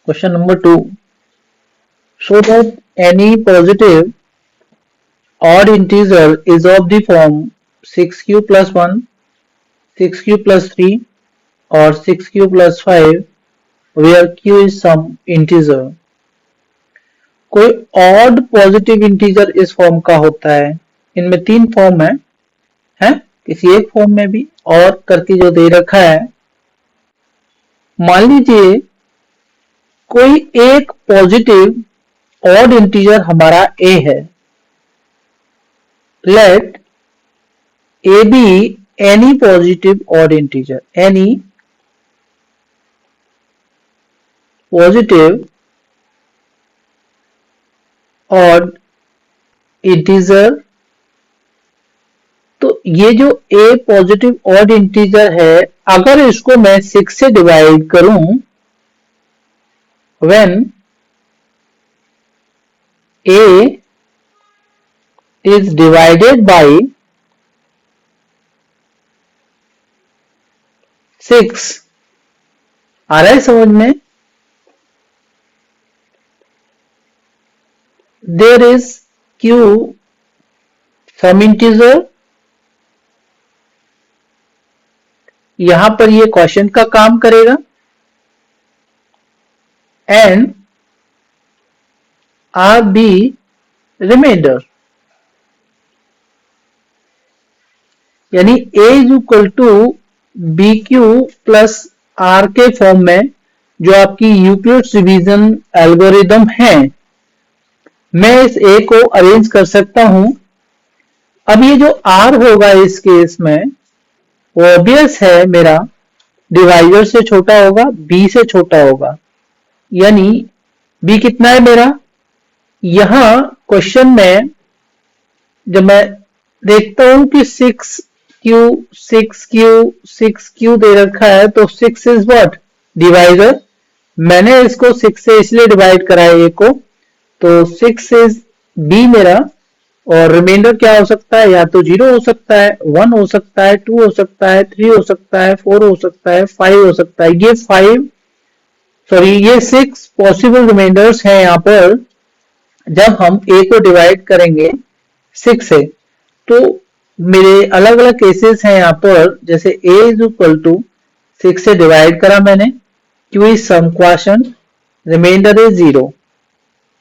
Question number 2. Show that any positive odd integer is of the form 6q plus 1, 6q plus 3 or 6q plus 5 where q is some integer. कोई odd positive integer इस form का होता है. इनमें 3 form है किसी एक form में भी और करके जो दे रखा है. मान लीजिए कोई एक पॉजिटिव ऑड इंटीजर हमारा a है. Let a be any positive odd integer, any positive odd integer. तो ये जो a पॉजिटिव ऑड इंटीजर है, अगर इसको मैं 6 से डिवाइड करूं, when a is divided by 6, आ रहा है समझ में? There is q some integer. यहां पर ये क्वेश्चन का काम करेगा. एंड आर बी रिमाइंडर, यानी a is equal to B Q plus R के फॉर्म में जो आपकी यूक्लिड्स डिवीजन एल्गोरिदम है, मैं इस a को अरेंज कर सकता हूं. अब ये जो r होगा इस केस में वो ऑब्वियस है मेरा डिवाइजर से छोटा होगा, b से छोटा होगा. यानी b कितना है मेरा? यहां क्वेश्चन में जब मैं देखता हूं कि 6q दे रखा है तो 6 इज व्हाट? डिवाइजर. मैंने इसको 6 से इसलिए डिवाइड करा है a को, तो 6 इज b मेरा. और रिमाइंडर क्या हो सकता है? या तो 0 हो सकता है, 1 हो सकता है, 2 हो सकता है, 3 हो सकता है, 4 हो सकता है, 5 हो सकता है. ये 6 पॉसिबल रिमाइंडर्स हैं यहां पर जब हम a को डिवाइड करेंगे 6 से. तो मेरे अलग अलग केसेस हैं यहां पर. जैसे a इज इक्वल टू 6 से डिवाइड करा मैंने, q is some quotient, remainder is 0.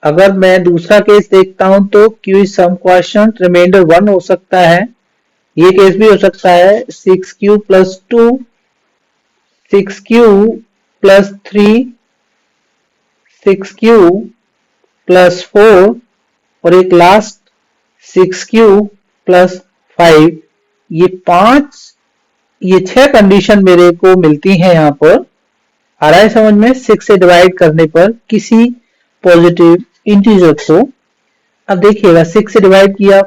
अगर मैं दूसरा केस देखता हूं तो q is some quotient, remainder 1 हो सकता है. ये केस भी हो सकता है 6q plus 2, 6q plus 3, 6q plus 4 और एक लास्ट 6q प्लस 5. ये 6 कंडीशन मेरे को मिलती हैं यहां पर. आ रहा है समझ में? 6 से डिवाइड करने पर किसी पॉजिटिव इंटीजर को. अब देखिएगा 6 से डिवाइड किया,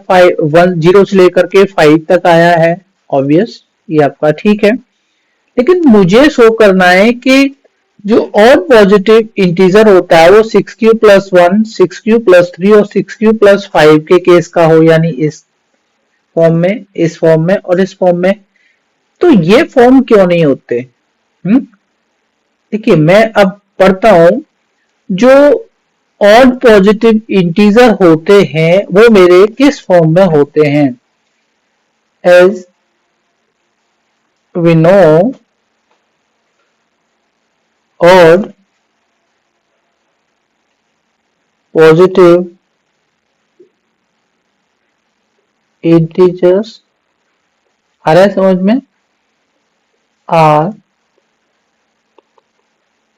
0 से लेकर के 5 तक आया है. ऑब्वियस ये आपका ठीक है. लेकिन मुझे शो करना है कि जो और पॉजिटिव इंटीजर होता है वो 6q प्लस 1, 6q प्लस 3 और 6q प्लस 5 के केस का हो. यानी इस फॉर्म में, इस फॉर्म में और इस फॉर्म में. तो ये फॉर्म क्यों नहीं होते? देखिए मैं अब पढ़ता हूं. जो ऑड पॉजिटिव इंटीजर होते हैं वो मेरे किस फॉर्म में होते हैं? As we know, odd positive integers, आ रहा है समझ में, are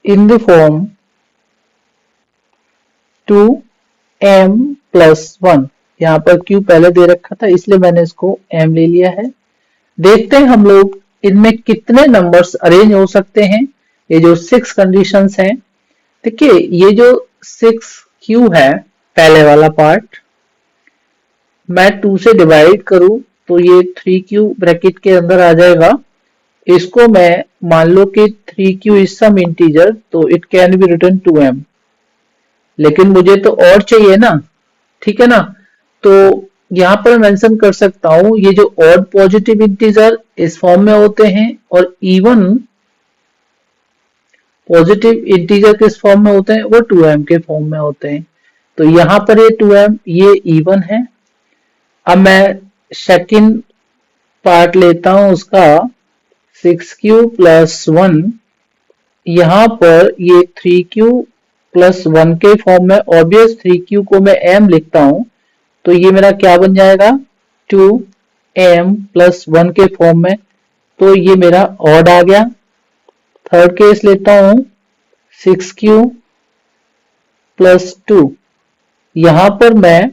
in the form 2m plus 1. यहां पर q पहले दे रखा था इसलिए मैंने इसको m ले लिया है. देखते हैं हम लोग इनमें कितने नंबर्स अरेंज हो सकते हैं. ये जो 6 कंडीशंस हैं, देखिए ये जो 6q है पहले वाला पार्ट, मैं 2 से डिवाइड करूं तो ये 3q ब्रैकेट के अंदर आ जाएगा. इसको मैं मान लो कि 3q इज सम इंटीजर, तो it can be written 2m. लेकिन मुझे तो और चाहिए ना, ठीक है ना. तो यहां पर मेंशन कर सकता हूं ये जो ऑड पॉजिटिव इंटीजर इस फॉर्म में होते हैं और इवन पॉजिटिव इंटीजर किस फॉर्म में होते हैं, वो 2m के फॉर्म में होते हैं। तो यहाँ पर ये 2m ये इवन है। अब मैं सेकंड पार्ट लेता हूं उसका, 6q प्लस 1, यहाँ पर ये 3q प्लस 1 के फॉर्म में, ऑब्वियस 3q को मैं m लिखता हूं तो ये मेरा क्या बन जाएगा, 2m प्लस 1 के फॉर्म में, तो ये मेरा ऑड आ गया। थर्ड केस लेता हूं, 6q प्लस 2, यहां पर मैं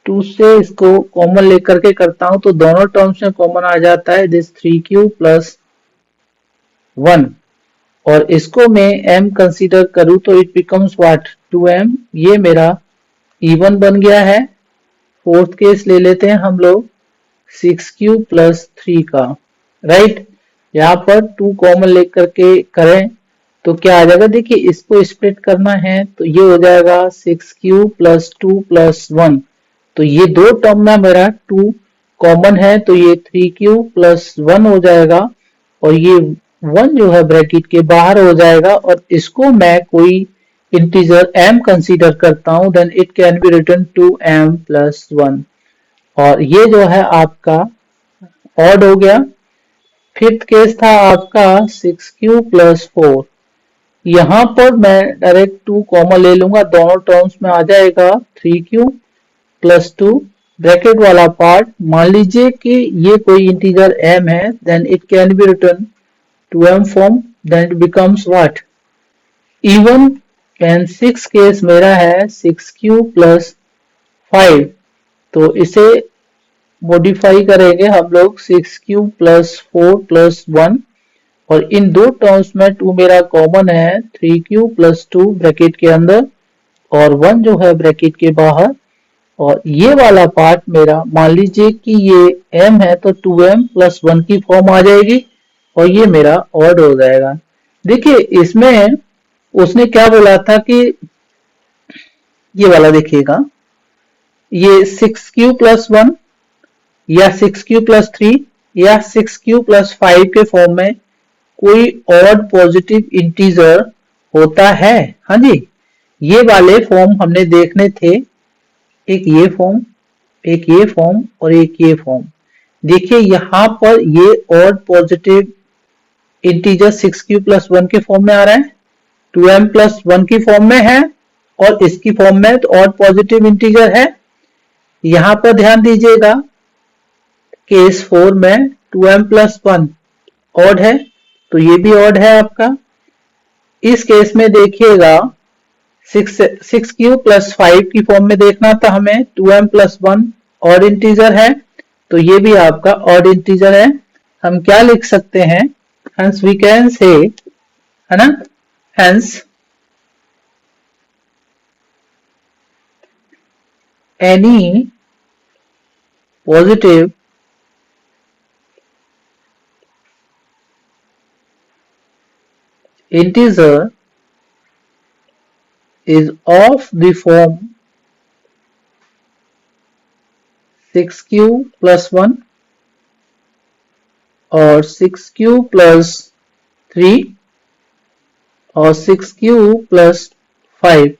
2 से इसको कॉमन लेकर के करता हूं तो दोनों टर्म्स में कॉमन आ जाता है, दिस 3q प्लस 1, और इसको मैं m कंसीडर करूं तो इट बिकम्स व्हाट, 2m, ये मेरा इवन बन गया है। फोर्थ केस ले लेते हैं हम लोग, 6q प्लस 3 का, राइट। यहाँ पर 2 कॉमन लेकर के करें तो क्या आ जाएगा, देखिए इसको स्प्लिट करना है तो ये हो जाएगा 6q प्लस 2 प्लस 1, तो ये दो टर्म में मेरा 2 कॉमन है तो ये 3q प्लस 1 हो जाएगा, और ये 1 जो है ब्रैकेट के बाहर हो जाएगा, और इसको मैं कोई इंटीजर m कंसीडर करता हूं, then it can be written 2m plus 1, और ये जो है आपका ऑड हो गया। फिफ्थ केस था आपका 6q प्लस 4, यहाँ पर मैं डायरेक्ट 2 कॉमन ले लूंगा, दोनों टर्म्स में आ जाएगा 3q प्लस 2, ब्रैकेट वाला पार्ट, मान लीजिए कि ये कोई इंटीजर m है, then it can be written 2m form, then it becomes what, even. And six case मेरा है 6q प्लस 5, तो इसे मॉडिफाई करेंगे हम लोग, 6q प्लस 4 प्लस 1, और इन दो टर्म्स में 2 मेरा कॉमन है, 3q प्लस 2 ब्रैकेट के अंदर और 1 जो है ब्रैकेट के बाहर, और ये वाला पार्ट मेरा मान लीजिए कि ये m है तो 2m प्लस 1 की फॉर्म आ जाएगी, और ये मेरा ऑड हो जाएगा। देखिए इसमें उसने क्या बोला था कि ये वाला देखिएगा, ये 6q प्लस 1 या 6q प्लस 3 या 6q प्लस 5 के फॉर्म में कोई ऑड पॉजिटिव इंटीजर होता है, हाँ जी। ये वाले फॉर्म हमने देखने थे, एक ये फॉर्म, एक ये फॉर्म और एक ये फॉर्म। देखिए यहाँ पर ये odd positive integer 6q plus 1 के फॉर्म में आ रहा है, 2m प्लस 1 की फॉर्म में है, और इसकी फॉर्म में तो ऑड पॉजिटिव इंटीजर है। यहाँ पर ध्यान दीजिएगा, केस 4 में 2m प्लस 1 ऑड है, तो ये भी ऑड है आपका। इस केस में देखिएगा 6q प्लस 5 की फॉर्म में देखना था हमें, 2m प्लस 1 ऑड इंटीजर है, तो ये भी आपका ऑड इंटीजर है। हम क्या लिख सकते हैं, hence we can say, है ना, hence any positive integer is of the form 6q plus 1 और 6q plus 3 और 6q plus 5,